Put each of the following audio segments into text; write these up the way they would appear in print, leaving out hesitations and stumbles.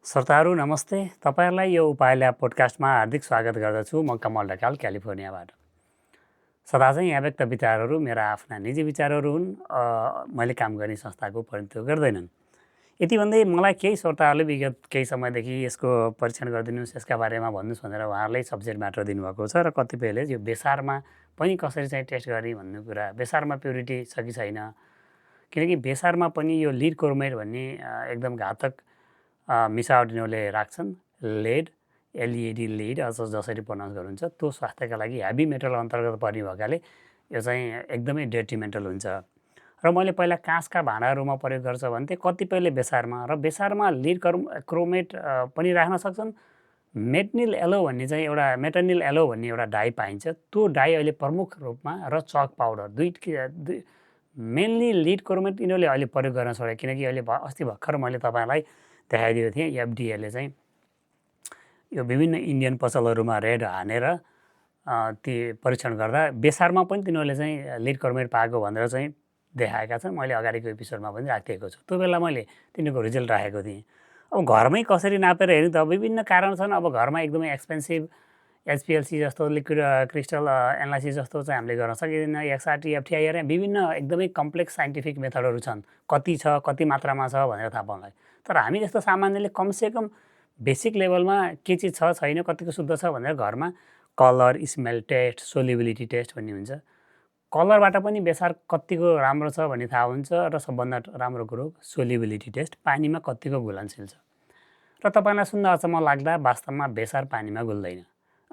श्रोताहरू नमस्ते। तपाईहरुलाई यो उपाय ल्याब पोडकास्टमा हार्दिक स्वागत गर्दछु। म कमल ढकाल क्यालिफोर्नियाबाट। सदा चाहिँ यहाँ व्यक्त विचारहरू मेरा आफ्ना निजी विचारहरू हुन्। मैले काम गर्ने संस्थाको प्रतिनिधित्व गर्दैनन्। यति भन्दै मलाई केही श्रोताहरूले विगत केही समयदेखि यसको परीक्षण गरिदिनुस्, यसका बारेमा भन्नुस् भनेर उहाँहरूले सब्जेक्ट म्याटर दिनुभएको छ र कतिपयले यो बेसारमा पनि कसरी चाहिँ टेस्ट गर्ने भन्ने कुरा, बेसारमा प्युरिटी छ कि छैन, किनकि बेसारमा पनि यो लिड क्रोमेट भन्ने एकदम घातक मिसावट यिनीहरूले राख्छन्। लेड, एलइडी लिड अथवा जसरी प्रनाउन्स गर्नुहुन्छ, त्यो स्वास्थ्यका लागि हेभी मेटल अन्तर्गत पर्ने भएकाले यो चाहिँ एकदमै डेट्रिमेन्टल हुन्छ। र मैले पहिला काँसका भाँडाहरूमा प्रयोग गर्छ भन्थे, कतिपयले बेसारमा, र बेसारमा लिड क्रोमेट पनि राख्न सक्छन्। मेटनिल एलो भन्ने चाहिँ एउटा मेटनिल एलो भन्ने एउटा डाई पाइन्छ। त्यो डाई अहिले प्रमुख रूपमा र चक पाउडर दुई मेनली लिड क्रोमेट यिनीहरूले अहिले प्रयोग गर्न छोडे, किनकि अहिले अस्ति भर्खर मैले तपाईँलाई देखाइदिएको थिएँ एफडिएले चाहिँ यो विभिन्न इन्डियन पसलहरूमा रेड हानेर ती परीक्षण गर्दा बेसारमा पनि तिनीहरूले चाहिँ लिड क्रोमेट पाएको भनेर चाहिँ देखाएका छन्। मैले अगाडिको एपिसोडमा पनि राखिदिएको छु। त्यो बेला मैले तिनीहरूको रिजल्ट राखेको थिएँ। अब घरमै कसरी नापेर हेर्नु त विभिन्न कारण छन्। अब घरमा एकदमै एक्सपेन्सिभ एचपिएलसी जस्तो लिक्विड क्रिस्टल एनालाइसिस जस्तो चाहिँ हामीले गर्न सकिँदैन। एक्सआरटी, एफटिआइआर एकदमै कम्प्लेक्स साइन्टिफिक मेथडहरू छन्। कति छ, कति मात्रामा छ भनेर थाहा पाउनलाई। तर हामी जस्तो सामान्यले कमसेकम बेसिक लेभलमा के चिज छ छैन, कतिको शुद्ध छ भनेर घरमा colour, smell test, solubility test भन्ने हुन्छ। कलरबाट पनि बेसार कतिको राम्रो छ भन्ने थाहा हुन्छ। र सबभन्दा राम्रो कुरो सोल्युबिलिटी टेस्ट, पानीमा कतिको घुलनशील छ। र तपाईँलाई सुन्दा अचम्म लाग्दा वास्तवमा बेसार पानीमा घुल्दैन।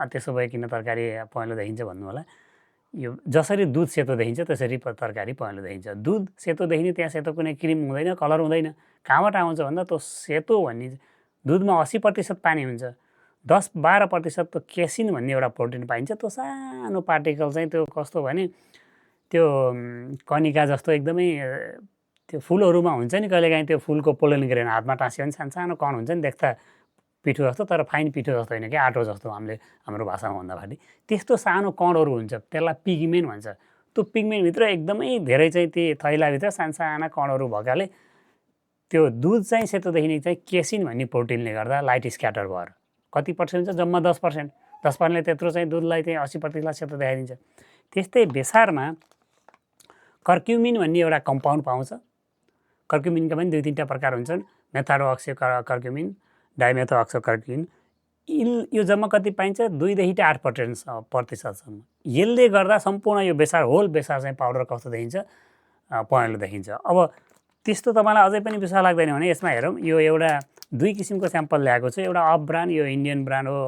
त्यसो भए किन तरकारी पहेँलो देखिन्छ भन्नु होला। यो जसरी दूध सेतो देखिन्छ त्यसरी तरकारी पहेँलो देखिन्छ। दूध सेतो देखिने त्यहाँ सेतो कुनै क्रिम हुँदैन, कलर हुँदैन। कहाँबाट आउँछ भन्दा त्यो सेतो भन्ने दुधमा 80% पानी हुन्छ। 10-12% त्यो केसिन भन्ने एउटा प्रोटिन पाइन्छ। त्यो सानो पार्टिकल चाहिँ त्यो कस्तो भने त्यो कनिका जस्तो एकदमै त्यो फुलहरूमा हुन्छ नि कहिलेकाहीँ, त्यो फुलको पोलन ग्रेन हातमा टाँसियो भने सानो कण हुन्छ नि, देख्दा पिठो जस्तो तर फाइन पिठो जस्तो होइन, क्या आटो जस्तो हाम्रो भाषामा भन्दाखेरि त्यस्तो सानो कणहरू हुन्छ। त्यसलाई पिगमेन्ट भन्छ। त्यो पिगमेन्टभित्र एकदमै धेरै चाहिँ ती थैलाभित्र साना कणहरू भएकाले त्यो दुध चाहिँ सेतो देखिने चाहिँ केसिन भन्ने प्रोटिनले गर्दा लाइट स्क्याटर भएर कति पर्सेन्ट हुन्छ, जम्मा 10%। 10%ले त्यत्रो चाहिँ दुधलाई चाहिँ 80% सेतो देखाइदिन्छ। त्यस्तै बेसारमा कर्क्युमिन भन्ने एउटा कम्पाउन्ड पाउँछ। कर्क्युमिनका पनि 2-3टा प्रकार हुन्छन्, मेथाडोअक्सो कर्क्युमिन, डाइमेथोअक्सो कर्क्युमिन। यो जम्मा कति पाइन्छ, 2 देखि 8% यसले गर्दा सम्पूर्ण यो बेसार, होल बेसार चाहिँ पाउडर कस्तो देखिन्छ, पहेँलो देखिन्छ। अब त्यस्तो तपाईँलाई अझै पनि विश्वास लाग्दैन भने यसमा हेरौँ। यो एउटा 2 किसिमको स्याम्पल ल्याएको छु। एउटा अफ ब्रान्ड, यो इन्डियन ब्रान्ड हो,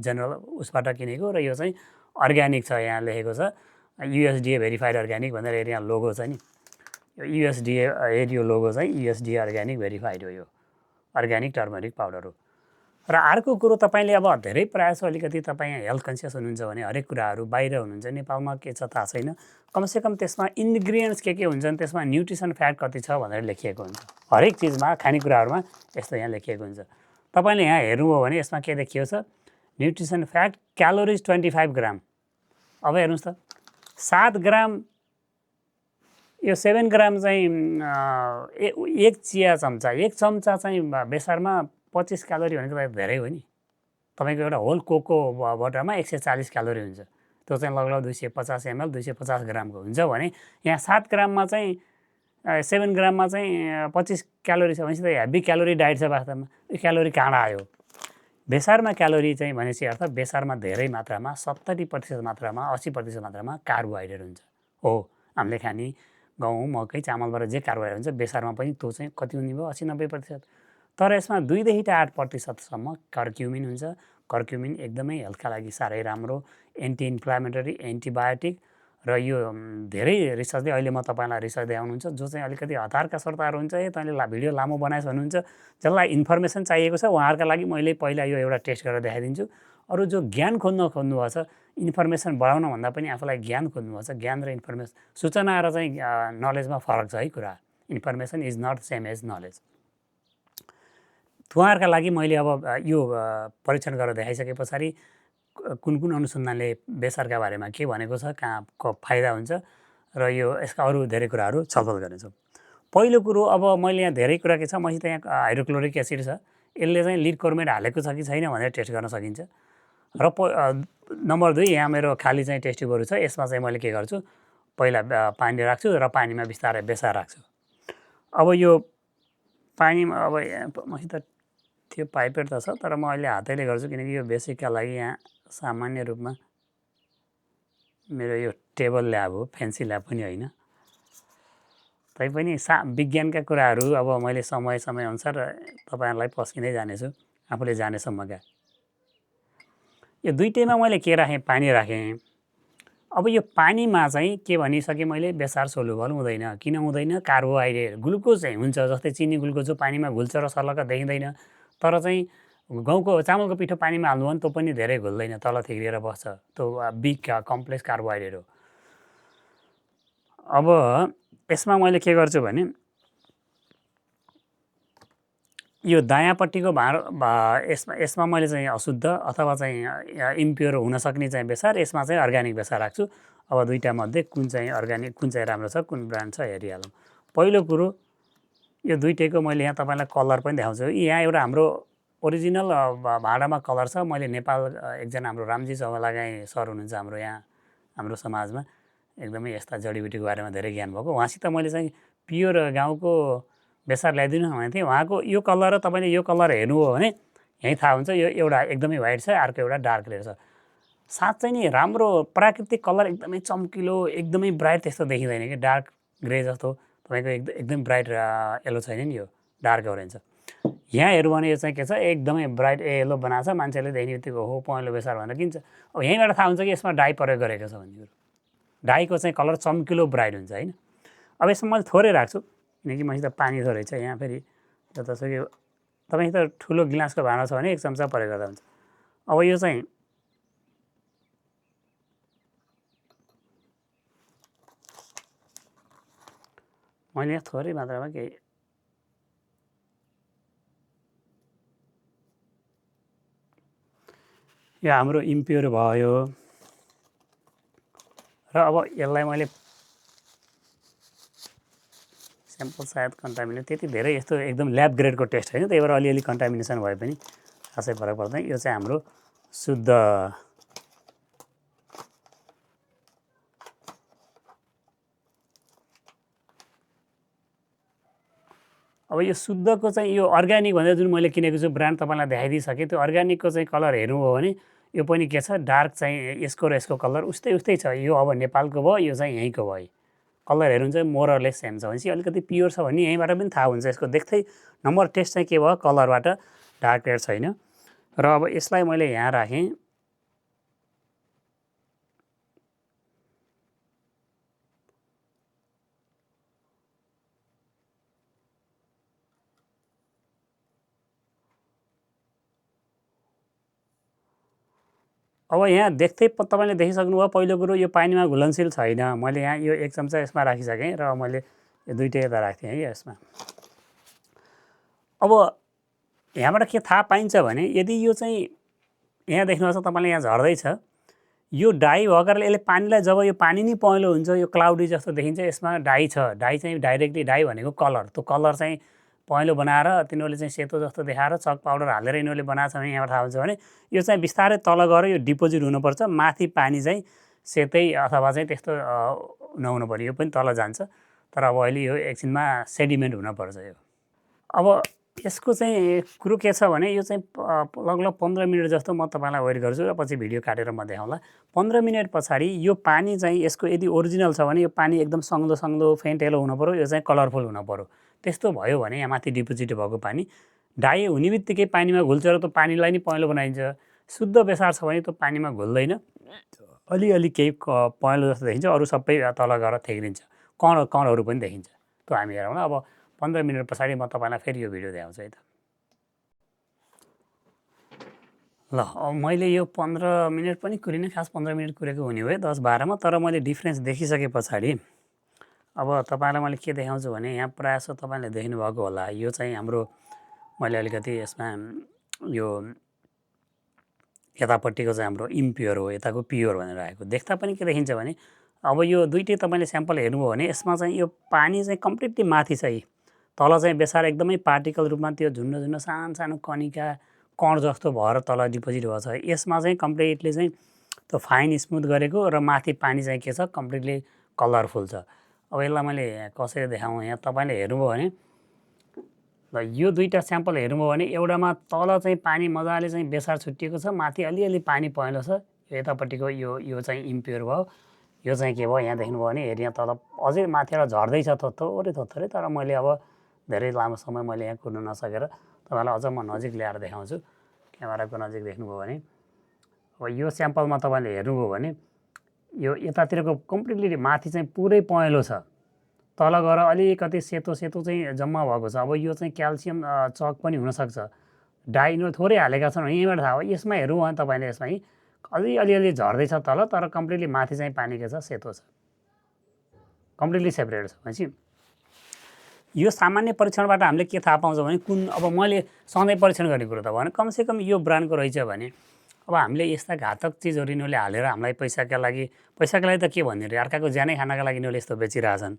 जेनरल उसबाट किनेको, र यो चाहिँ अर्ग्यानिक छ। यहाँ लेखेको छ युएसडिए भेरिफाइड अर्ग्यानिक भनेर यहाँ लोगो छ नि, यो युएसडिए यो लोगो चाहिँ युएसडिए अर्ग्यानिक भेरिफाइड हो, यो अर्ग्यानिक टर्मरिक पाउडर हो। र अर्को कुरो, तपाईँले अब धेरै प्रायः जसो अलिकति तपाईँ हेल्थ कन्सियस हुनुहुन्छ भने हरेक कुराहरू बाहिर हुनुहुन्छ, नेपालमा के छ थाहा छैन, कमसेकम त्यसमा इन्ग्रिडियन्ट्स के हुन्छन्, त्यसमा न्युट्रिसन फ्याट कति छ भनेर लेखिएको हुन्छ। हरेक चिजमा, खानेकुराहरूमा यस्तो यहाँ लेखिएको हुन्छ। तपाईँले यहाँ हेर्नुभयो भने यसमा के देखिएको छ, न्युट्रिसन फ्याट क्यालोरिज 25 ग्राम। अब हेर्नुहोस् त, 7 ग्राम, यो 7 ग्राम चाहिँ एक चिया चम्चा, एक चम्चा चाहिँ बेसारमा 25 क्यालोरी भनेको त धेरै हो नि। तपाईँको एउटा होल कोको बटरमा 140 क्यालोरी हुन्छ। त्यो चाहिँ लगभग 250 ml 250 ग्रामको हुन्छ भने यहाँ 7 ग्राममा चाहिँ 7 ग्राममा चाहिँ 25 क्यालोरी छ भनेपछि त हेभी क्यालोरी डाइट छ वास्तवमा। यो क्यालोरी कहाँबाट आयो? बेसारमा क्यालोरी चाहिँ भनेपछि अर्थ बेसारमा धेरै मात्रामा 70% मात्रामा 80% मात्रामा कार्बोहाइड्रेट हुन्छ। हो, हामीले खाने गहुँ, मकै, चामलबाट जे कार्बोहाइड्रेट हुन्छ बेसारमा पनि त्यो चाहिँ कति हुने भयो, 80-90%। तर यसमा 2-8% कर्क्युमिन हुन्छ। कर्क्युमिन एकदमै हेल्थका लागि साह्रै राम्रो, एन्टी इन्फ्लामेटरी, एन्टिबायोटिक। र यो धेरै रिसर्चले, अहिले म तपाईँलाई रिसर्च देखाउनुहुन्छ जो चाहिँ अलिकति हतारका श्रोताहरू हुन्छ, तैँले भिडियो लामो बनाएछ भन्नुहुन्छ, जसलाई इन्फर्मेसन चाहिएको छ उहाँहरूका लागि मैले पहिला यो एउटा टेस्ट गरेर देखाइदिन्छु। अरू जो ज्ञान खोज्नुभएको छ, इन्फर्मेसन बढाउन भन्दा पनि आफूलाई ज्ञान खोज्नुभएको छ, ज्ञान र इन्फर्मेसन, सूचना र चाहिँ नलेजमा फरक छ है कुरा। Information is not same as knowledge. उहाँहरूका लागि मैले अब यो परीक्षण गरेर देखाइसके पछाडि कुन अनुसन्धानले बेसारका बारेमा के भनेको छ, कहाँको फाइदा हुन्छ, र यो यसका अरू धेरै कुराहरू छलफल गर्नेछौँ। पहिलो कुरो, अब मैले यहाँ धेरै कुरा के छ, मसित यहाँ हाइड्रोक्लोरिक एसिड छ। यसले चाहिँ लिड क्रोमेट हालेको छ कि छैन भनेर टेस्ट गर्न सकिन्छ। र नम्बर 2 यहाँ मेरो खाली चाहिँ टेस्ट ट्युबहरू छ। यसमा चाहिँ मैले के गर्छु, पहिला पानी राख्छु र पानीमा बिस्तारै बेसार राख्छु। अब यो पानीमा अब मसित त्यो पाइपेट त छ, तर म अहिले हातैले गर्छु किनकि यो बेसिकका लागि यहाँ सामान्य रूपमा मेरो यो टेबल ल्याब हो, फेन्सी ल्याब पनि होइन। तैपनि विज्ञानका कुराहरू अब मैले समय अनुसार तपाईँहरूलाई पस्किँदै जानेछु आफूले जानेसम्मका। यो दुईटैमा मैले के राखेँ, पानी राखेँ। अब यो पानीमा चाहिँ के भनिसकेँ मैले, बेसार सोलुबल हुँदैन। किन हुँदैन? कार्बोहाइड्रेट, ग्लुकोज चाहिँ हुन्छ, जस्तै चिनी ग्लुकोज पानीमा घुल्छ र सर्लक्क देखिँदैन। तर चाहिँ गहुँको चामलको पिठो पानीमा हाल्नु भने त्यो पनि धेरै घुल्दैन, तल थिग्रिएर बस्छ। त्यो बिग कम्प्लेक्स कार्बोहाइड्रेट हो। अब यसमा मैले के गर्छु भने यो दायाँपट्टिको यसमा मैले चाहिँ अशुद्ध अथवा चाहिँ इम्प्योर हुन सक्ने चाहिँ बेसार, यसमा चाहिँ अर्ग्यानिक बेसार राख्छु। अब दुईटा मध्ये कुन चाहिँ अर्ग्यानिक, कुन चाहिँ राम्रो छ, कुन ब्रान्ड छ हेरिहालौँ। पहिलो कुरो, यो दुईटैको मैले यहाँ तपाईँलाई कलर पनि देखाउँछु। यहाँ एउटा हाम्रो ओरिजिनल भाँडामा कलर छ। मैले नेपाल एकजना हाम्रो रामजी चौलागाई सर हुनुहुन्छ हाम्रो यहाँ हाम्रो समाजमा, एकदमै यस्ता जडीबुटीको बारेमा धेरै ज्ञान भएको। उहाँसित मैले चाहिँ प्योर गाउँको बेसार ल्याइदिनु भनेको थिएँ। उहाँको यो कलर र तपाईँले यो कलर हेर्नुभयो भने यहीँ थाहा हुन्छ, यो एउटा एकदमै व्हाइट छ, अर्को एउटा डार्क रेड छ। साँच्चै नि राम्रो प्राकृतिक कलर, एकदमै चम्किलो, एकदमै ब्राइट त्यस्तो देखिँदैन कि डार्क ग्रे जस्तो। तपाईँको एकदमै ब्राइट येलो छैन नि, यो डार्क अरेन्ज छ। यहाँ हेऱ्यो भने यो चाहिँ के छ, एकदमै ब्राइट येलो बनाएको छ। मान्छेले देख्ने बित्तिकै हो पहेँलो बेसार भनेर किन्छ। अब यहीँबाट थाहा हुन्छ कि यसमा डाई प्रयोग गरेको छ भन्ने कुरो। डाईको चाहिँ कलर चम्किलो ब्राइट हुन्छ होइन। अब यसमा मैले थोरै राख्छु किनकि मसित पानी थोरै छ। यहाँ फेरि जतासुकै तपाईँसित ठुलो गिलासको भाँडा छ भने 1 चम्चा प्रयोग गर्दा हुन्छ। अब यो चाहिँ मैले यहाँ थोरै मात्रामा केही यो हाम्रो इम्प्योर भयो र अब यसलाई मैले स्याम्पल सायद कन्टामिनेट त्यति धेरै यस्तो एकदम ल्याब ग्रेडको टेस्ट होइन, त्यही भएर अलिअलि कन्टामिनेसन भए पनि खासै फरक पर्दैन। यो चाहिँ हाम्रो शुद्ध अब यो शुद्धको चाहिँ यो अर्ग्यानिक भनेर जुन मैले किनेको छु ब्रान्ड तपाईँलाई देखाइदिइसकेँ। त्यो अर्ग्यानिकको चाहिँ कलर हेर्नुभयो भने यो पनि के छ, डार्क चाहिँ यसको र यसको कलर उस्तै छ। यो अब नेपालको भयो, यो चाहिँ यहीँको भयो। कलर हेर्नु चाहिँ मोरलेस सेम छ। भनेपछि अलिकति प्योर छ भने यहीँबाट पनि थाहा हुन्छ। यसको देख्दै नम्बर टेस्ट चाहिँ के भयो, कलरबाट डार्क रेड छैन। र अब यसलाई मैले यहाँ राखेँ। अब यहाँ देख्दै तपाईँले देखिसक्नुभयो, पहिलो कुरो यो पानीमा घुलनशील छैन। मैले यहाँ यो 1 चम्चा यसमा राखिसकेँ र मैले यो दुईटै यता राख्थेँ है यसमा। अब यहाँबाट के थाहा पाइन्छ भने यदि यो चाहिँ यहाँ देख्नुहोस् तपाईँले यहाँ झर्दैछ, यो डाई भएकोले यसले पानीलाई जब यो पानी नै पहेँलो हुन्छ, यो क्लाउडी जस्तो देखिन्छ, यसमा डाई छ। डाई चाहिँ डाइरेक्टली डाई भनेको कलर, त्यो कलर चाहिँ पहेँलो बनाएर तिनीहरूले चाहिँ सेतो जस्तो देखाएर चक पाउडर हालेर यिनीहरूले बनाएको छ भने यहाँबाट थाहा हुन्छ भने यो चाहिँ बिस्तारै तल गएर यो डिपोजिट हुनुपर्छ। माथि पानी चाहिँ सेतै अथवा चाहिँ त्यस्तो नहुनु पर्यो, यो पनि तल जान्छ। तर अब अहिले यो एकछिनमा सेडिमेन्ट हुनपर्छ यो। अब यसको चाहिँ कुरो के छ भने यो चाहिँ लगभग 15 मिनट जस्तो म तपाईँलाई वेट गर्छु र पछि भिडियो काटेर म देखाउँला। 15 मिनट पछाडि यो पानी चाहिँ यसको यदि ओरिजिनल छ भने यो पानी एकदम सङ्लो फेन्ट येलो हुनु पर्यो, यो चाहिँ कलरफुल हुनु पर्यो। त्यस्तो भयो भने यहाँ माथि डिपोजिट भएको पानी डाई हुने बित्तिकै पानीमा घुल्छ र त्यो पानीलाई नै पहेँलो बनाइन्छ। शुद्ध बेसार छ भने त्यो पानीमा घुल्दैन, अलिअलि केही पहेँलो जस्तो देखिन्छ, अरू सबै तल गएर थेग्रिन्छ, कणहरू पनि देखिन्छ। त्यो हामी हेरौँ न। अब 15 मिनट पछाडि म तपाईँलाई फेरि यो भिडियो देखाउँछु है त। ल अब मैले यो 15 मिनट पनि कुरिनँ, खास 15 मिनट कुरेको हुने भयो 10-12मा। तर मैले डिफ्रेन्स देखिसके पछाडि अब तपाईँलाई मैले के देखाउँछु भने यहाँ प्रायः जसो तपाईँले देख्नुभएको होला, यो चाहिँ हाम्रो मैले अलिकति यसमा यो यतापट्टिको चाहिँ हाम्रो इम्प्योर हो, यताको प्योर भनेर राखेको। देख्दा पनि के देखिन्छ भने अब यो दुईटै तपाईँले स्याम्पल हेर्नुभयो भने यसमा चाहिँ यो पानी चाहिँ कम्प्लिटली माथि छ। तल चाहिँ बेसार एकदमै पार्टिकल रूपमा त्यो झुन्ड झुन्ड सानो सानो कणिका कण जस्तो भएर तल डिपोजिट भएको छ। यसमा चाहिँ कम्प्लिटली चाहिँ त्यो फाइन स्मुथ गरेको र माथि पानी चाहिँ के छ कम्प्लिटली कलरफुल छ। अब यसलाई मैले कसरी देखाउँ, यहाँ तपाईँले हेर्नुभयो भने ल यो दुईवटा स्याम्पल हेर्नुभयो भने एउटामा तल चाहिँ पानी मजाले चाहिँ बेसार छुट्टिएको छ, माथि अलिअलि पानी पहेँलो छ, यतापट्टिको यो चाहिँ इम्प्योर भयो, यो चाहिँ के भयो यहाँ देख्नुभयो भने हेरि यहाँ तल अझै माथिबाट झर्दैछ थोरै, तर मैले अब धेरै लामो समय मैले यहाँ कुर्न नसकेर तपाईँलाई अझ म नजिक ल्याएर देखाउँछु। क्यामेराको नजिक देख्नुभयो भने अब यो स्याम्पलमा तपाईँले हेर्नुभयो भने यो यतातिरको कम्प्लिटली माथि चाहिँ पुरै पहेँलो छ, तल गएर अलिकति सेतो चाहिँ जम्मा भएको छ। अब यो चाहिँ क्याल्सियम चक पनि हुनसक्छ, डाई यिनीहरू थोरै हालेका छन्, यहीँबाट थाहा भयो। यसमा हेर्नु भने तपाईँले यसमा अलिअलि झर्दैछ तल, तर कम्प्लिटली माथि चाहिँ पानी के छ सेतो छ, कम्प्लिटली सेपरेट छ। भनेपछि यो सामान्य परीक्षणबाट हामीले के थाहा पाउँछ भने कुन, अब मैले सधैँ परीक्षण गर्ने कुरो त भने कमसेकम यो ब्रान्डको रहेछ भने अब हामीले यस्ता घातक चिजहरू यिनीहरूले हालेर हामीलाई पैसाका लागि त के भन्ने रे, अर्काको ज्यानै खानका लागि यिनीहरूले यस्तो बेचिरहेछन्।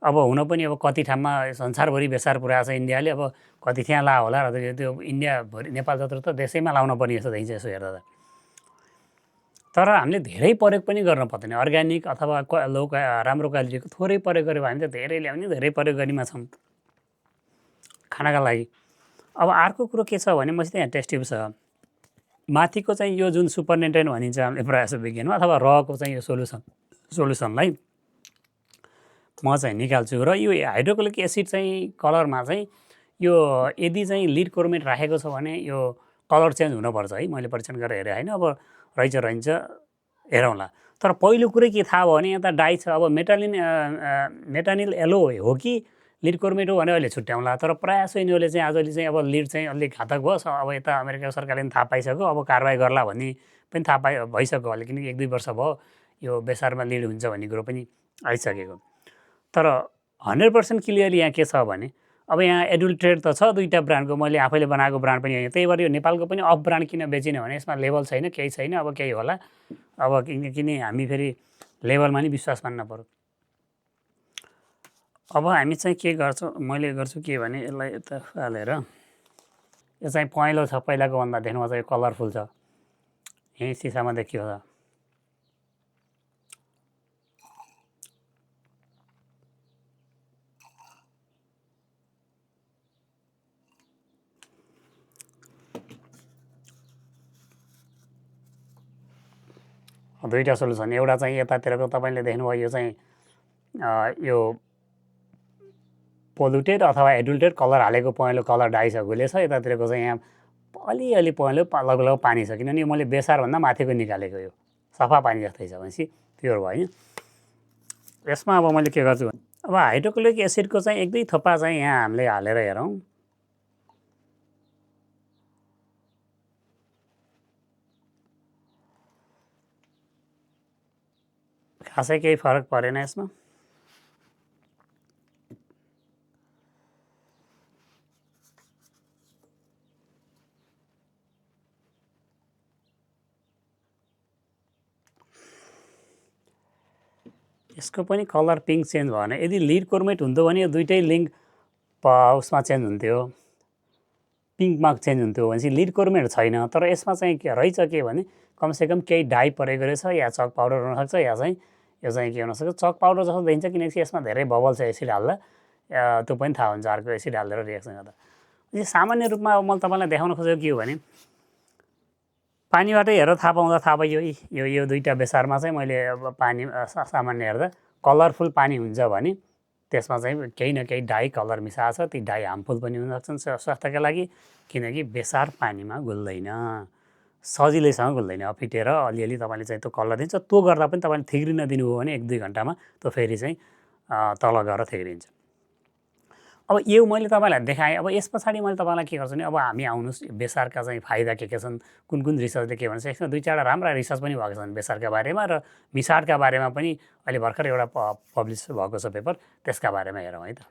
अब हुन पनि अब कति ठाउँमा संसारभरि बेसार पुऱ्याएको छ इन्डियाले, अब कति त्यहाँ ला होला र त्यो इन्डियाभरि नेपाल जत्रो त देशैमा लाउन पर्ने जस्तो देखिन्छ यसो हेर्दा त। तर हामीले धेरै प्रयोग पनि गर्न पर्दैन, अर्ग्यानिक अथवा राम्रो क्वालिटीको थोरै प्रयोग गऱ्यो भने हामी त धेरै ल्याउने, धेरै प्रयोग गर्नेमा छौँ खानाका लागि। अब अर्को कुरो के छ भने मसित यहाँ टेस्ट ट्युब छ, माथिको चाहिँ यो जुन सुपरनेटेन्ट भनिन्छ हामीले प्रायः जसो विज्ञानमा, अथवा रको चाहिँ यो सोलुसनलाई म चाहिँ निकाल्छु र यो हाइड्रोक्लोरिक एसिड चाहिँ कलरमा चाहिँ यो यदि चाहिँ लिड क्रोमेट राखेको छ भने यो कलर चेन्ज हुनुपर्छ है। मैले परीक्षण गरेर हेरेँ होइन, अब रहन्छ हेरौँला। तर पहिलो कुरै के थाहा भयो भने यता डाई छ, अब मेटानिल एलो हो कि लिड क्रोमेट हो भने अहिले छुट्याउँला। तर प्रायः जसो यिनीहरूले चाहिँ आजले चाहिँ अब लिड चाहिँ अलिक घातक भयो, अब यता अमेरिका सरकारले पनि थाहा पाइसक्यो, अब कारवाही गर्ला भन्ने पनि थाहा भइसक्यो अहिले, किनकि 1-2 वर्ष भयो यो बेसारमा लिड हुन्छ भन्ने कुरो पनि आइसकेको। तर 100% क्लियरली यहाँ के छ भने अब यहाँ एडुल्ट्रेट त छ दुईवटा ब्रान्डको, मैले आफैले बनाएको ब्रान्ड पनि होइन, त्यही भएर यो नेपालको पनि अफ ब्रान्ड किन बेचिने भने यसमा लेभल छैन, केही छैन, अब केही होला, अब किन हामी फेरि लेभलमा नि विश्वास मान्न पर्यो। अब हामी चाहिँ के गर्छौँ, मैले गर्छु के भने यसलाई यता फालेर यो चाहिँ पहेँलो छ पहिलाको भन्दा, देख्नुमा चाहिँ कलरफुल छ, यहीँ सिसामा देखियो छ। दुईवटा सोलुसन, एउटा चाहिँ यतातिरको तपाईँले देख्नुभयो यो चाहिँ यो पोल्युटेड अथवा एडुल्टेड कलर हालेको पहेँलो कलर डाई छ, घुले छ, यतातिरको चाहिँ यहाँ अलिअलि पहेँलो लगभग पानी छ, किनभने मैले बेसारभन्दा माथिको निकालेको, यो सफा पानी जस्तै छ भनेपछि प्योर भयो होइन। यसमा अब मैले के गर्छु भने अब हाइड्रोक्लोरिक एसिडको चाहिँ 1-2 थोपा चाहिँ यहाँ हामीले हालेर हेरौँ। खासै केही फरक परेन यसमा। यसको पनि कलर पिङ्क चेन्ज भयो भने, यदि लिड क्रोमेट हुन्थ्यो भने यो दुइटै लिङ्क उसमा चेन्ज हुन्थ्यो, पिङ्कमा चेन्ज हुन्थ्यो भनेपछि लिड क्रोमेट छैन। तर यसमा चाहिँ के रहेछ के भने कमसेकम केही डाई परेको रहेछ, या चक पाउडर हुनसक्छ, या चाहिँ यो चाहिँ के हुनसक्छ चक पाउडर जस्तो देखिन्छ, किनकि यसमा धेरै बबल छ एसिड हाल्दा, त्यो पनि थाहा हुन्छ अर्को एसिड हालेर रिएक्सन गर्दा। यो सामान्य रूपमा अब मैले तपाईँलाई देखाउन खोजेको के हो भने पानीबाटै हेरेर थाहा पाउँदा थाहा भयो यो दुईवटा बेसारमा चाहिँ मैले अब पानी सामान्य हेर्दा कलरफुल पानी हुन्छ भने त्यसमा चाहिँ केही न केही डाई कलर मिसाएको छ। ती डाई हार्मफुल पनि हुन सक्छन् स्वास्थ्यका लागि, किनकि बेसार पानीमा घुल्दैन, सजिलैसँग घुल्दैन, फिटेर अलिअलि तपाईँले चाहिँ त्यो कलर दिन्छ। त्यो गर्दा पनि तपाईँले थिग्रिन दिनुभयो भने 1-2 घन्टामा त्यो फेरि चाहिँ तल गएर थिग्रिन्छ। अब यो मैले तपाईँलाई देखाएँ। अब यस पछाडि मैले तपाईँलाई के गर्छु भने अब हामी आउनुहोस् बेसारका चाहिँ फाइदा के छन्, कुन रिसर्चले के भन्छ। यसमा 2-4वटा राम्रा रिसर्च पनि भएको छन् बेसारका बारेमा, र मिसाडका बारेमा पनि अहिले भर्खर एउटा पब्लिस भएको छ पेपर, त्यसका बारेमा हेरौँ है त।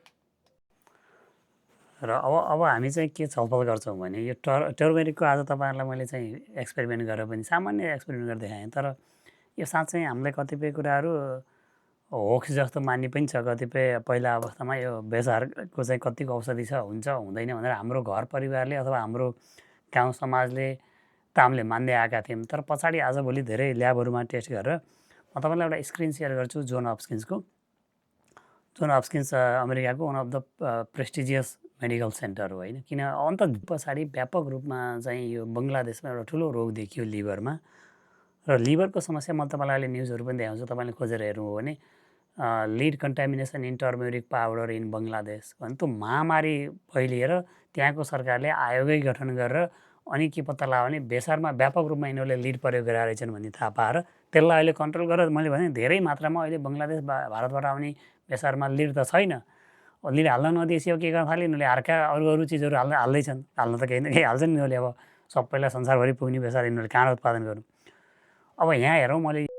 र अब हामी चाहिँ के छलफल गर्छौँ भने यो टर्मेरिकको आज तपाईँहरूलाई मैले चाहिँ एक्सपेरिमेन्ट गरेर पनि सामान्य एक्सपेरिमेन्ट गरेर देखाएँ, तर यो साँच्चै हामीलाई कतिपय कुराहरू होक्स जस्तो मान्ने पनि छ कतिपय पहिला अवस्थामा यो बेसारको चाहिँ कतिको औषधि छ हुन्छ हुँदैन भनेर हाम्रो घर परिवारले अथवा हाम्रो गाउँ समाजले त हामीले मान्दै आएका थियौँ। तर पछाडि आजभोलि धेरै ल्याबहरूमा टेस्ट गरेर म तपाईँलाई एउटा स्क्रिन सेयर गर्छु जोन हप्किन्सको। जोन हप्किन्स अमेरिकाको one of the prestigious medical centre हो होइन। किन अन्त पछाडि व्यापक रूपमा चाहिँ यो बङ्गलादेशमा एउटा ठुलो रोग देखियो लिभरमा। र लिभरको समस्या म तपाईँलाई अहिले न्युजहरू पनि देखाउँछु, तपाईँले खोजेर हेर्नु हो भने lead contamination in turmeric powder in Bangladesh भने त्यो महामारी फैलिएर त्यहाँको सरकारले आयोगै गठन गरेर अनि के पत्ता लगायो भने बेसारमा व्यापक रूपमा यिनीहरूले लिड प्रयोग गरेका रहेछन् भन्ने थाहा पाएर त्यसलाई अहिले कन्ट्रोल गरेर मैले भने धेरै मात्रामा अहिले बङ्गलादेश भारतबाट आउने बेसारमा लिड त छैन। लिड हाल्न नदिएपछि अब के गर्न थाल्यो यिनीहरूले अर्का अरू चिजहरू हाल्दैछन्। हाल्न त केही न केही हाल्छन् यिनीहरूले। अब सबैलाई संसारभरि पुग्ने बेसार यिनीहरूले कहाँ उत्पादन गर्नु। अब यहाँ हेरौँ मैले